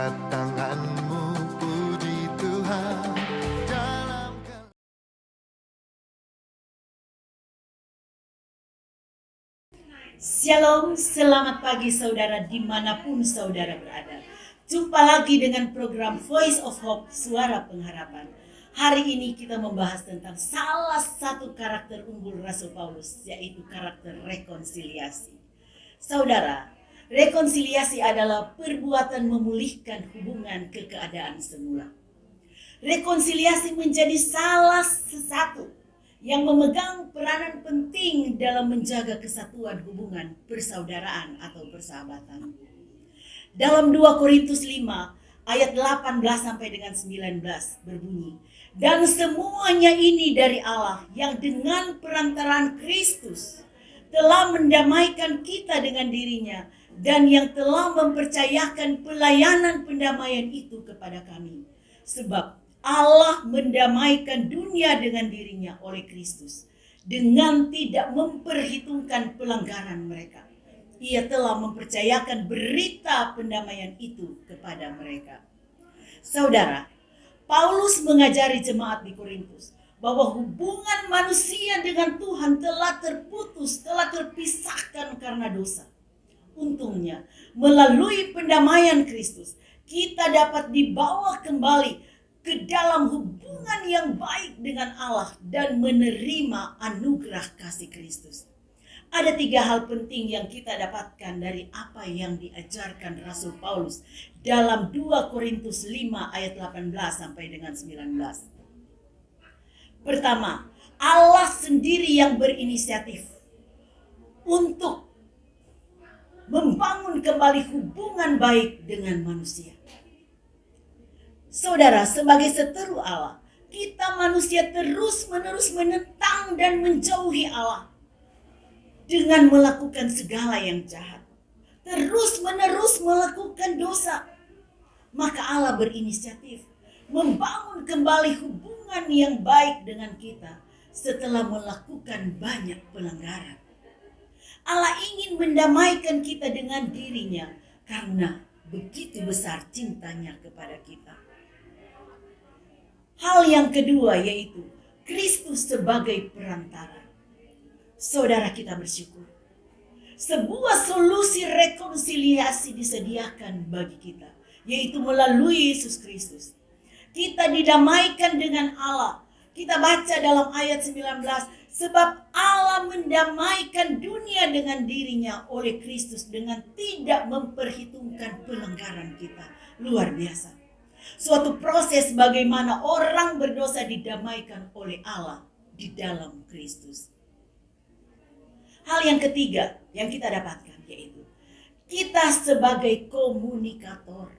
Angkat tanganmu, puji Tuhan dalam Shalom, selamat pagi saudara dimanapun saudara berada. Jumpa lagi dengan program Voice of Hope, Suara Pengharapan. Hari ini kita membahas tentang salah satu karakter unggul Rasul Paulus, yaitu karakter rekonsiliasi. Saudara, rekonsiliasi adalah perbuatan memulihkan hubungan ke keadaan semula. Rekonsiliasi menjadi salah satu yang memegang peranan penting dalam menjaga kesatuan hubungan persaudaraan atau persahabatan. Dalam 2 Korintus 5 ayat 18 sampai dengan 19 berbunyi, "Dan semuanya ini dari Allah yang dengan perantaraan Kristus telah mendamaikan kita dengan dirinya dan yang telah mempercayakan pelayanan pendamaian itu kepada kami. Sebab Allah mendamaikan dunia dengan dirinya oleh Kristus dengan tidak memperhitungkan pelanggaran mereka. Ia telah mempercayakan berita pendamaian itu kepada mereka." Saudara, Paulus mengajari jemaat di Korintus bahwa hubungan manusia dengan Tuhan telah terputus, telah terpisahkan karena dosa. Untungnya, melalui pendamaian Kristus, kita dapat dibawa kembali ke dalam hubungan yang baik dengan Allah dan menerima anugerah kasih Kristus. Ada 3 hal penting yang kita dapatkan dari apa yang diajarkan Rasul Paulus dalam 2 Korintus 5 ayat 18 sampai dengan 19. Pertama, Allah sendiri yang berinisiatif untuk membangun kembali hubungan baik dengan manusia. Saudara, sebagai seteru Allah, kita manusia terus-menerus menentang dan menjauhi Allah dengan melakukan segala yang jahat. Terus-menerus melakukan dosa. Maka Allah berinisiatif membangun kembali hubungan yang baik dengan kita setelah melakukan banyak pelanggaran. Allah ingin mendamaikan kita dengan dirinya karena begitu besar cintanya kepada kita. Hal yang kedua yaitu Kristus sebagai perantara. Saudara, kita bersyukur. Sebuah solusi rekonsiliasi disediakan bagi kita, yaitu melalui Yesus Kristus. Kita didamaikan dengan Allah. Kita baca dalam ayat 19, sebab Allah mendamaikan dunia dengan dirinya oleh Kristus dengan tidak memperhitungkan pelanggaran kita. Luar biasa. Suatu proses bagaimana orang berdosa didamaikan oleh Allah di dalam Kristus. Hal yang ketiga yang kita dapatkan yaitu kita sebagai komunikator.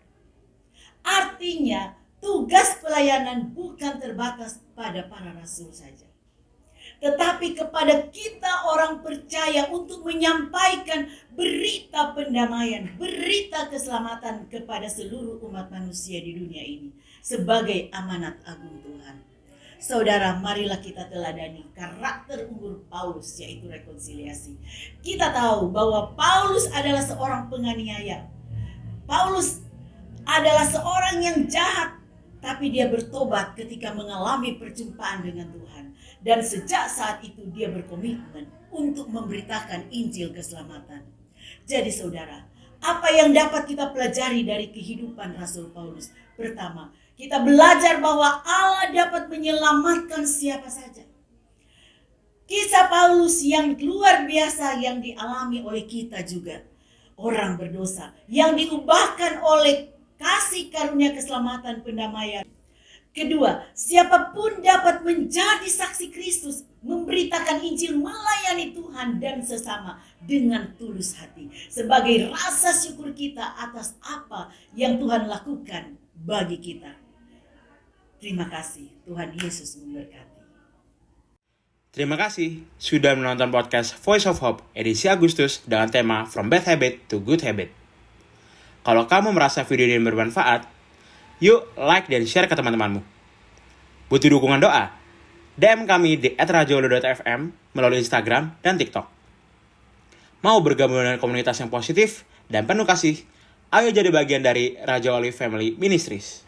Artinya tugas pelayanan bukan terbatas pada para rasul saja, tetapi kepada kita orang percaya untuk menyampaikan berita pendamaian, berita keselamatan kepada seluruh umat manusia di dunia ini sebagai amanat agung Tuhan. Saudara, marilah kita teladani karakter unggul Paulus, yaitu rekonsiliasi. Kita tahu bahwa Paulus adalah seorang penganiaya. Paulus adalah seorang yang jahat, tapi dia bertobat ketika mengalami perjumpaan dengan Tuhan. Dan sejak saat itu dia berkomitmen untuk memberitakan Injil keselamatan. Jadi saudara, apa yang dapat kita pelajari dari kehidupan Rasul Paulus? Pertama, kita belajar bahwa Allah dapat menyelamatkan siapa saja. Kisah Paulus yang luar biasa yang dialami oleh kita juga. Orang berdosa yang diubahkan oleh kasih karunia keselamatan pendamaian. Kedua, siapapun dapat menjadi saksi Kristus, memberitakan Injil, melayani Tuhan dan sesama dengan tulus hati. Sebagai rasa syukur kita atas apa yang Tuhan lakukan bagi kita. Terima kasih, Tuhan Yesus memberkati. Terima kasih sudah menonton podcast Voice of Hope edisi Agustus dengan tema From Bad Habit to Good Habit. Kalau kamu merasa video ini bermanfaat, yuk like dan share ke teman-temanmu. Butuh dukungan doa? DM kami di @rajolo.fm melalui Instagram dan TikTok. Mau bergabung dengan komunitas yang positif dan penuh kasih? Ayo jadi bagian dari Raja Wali Family Ministries.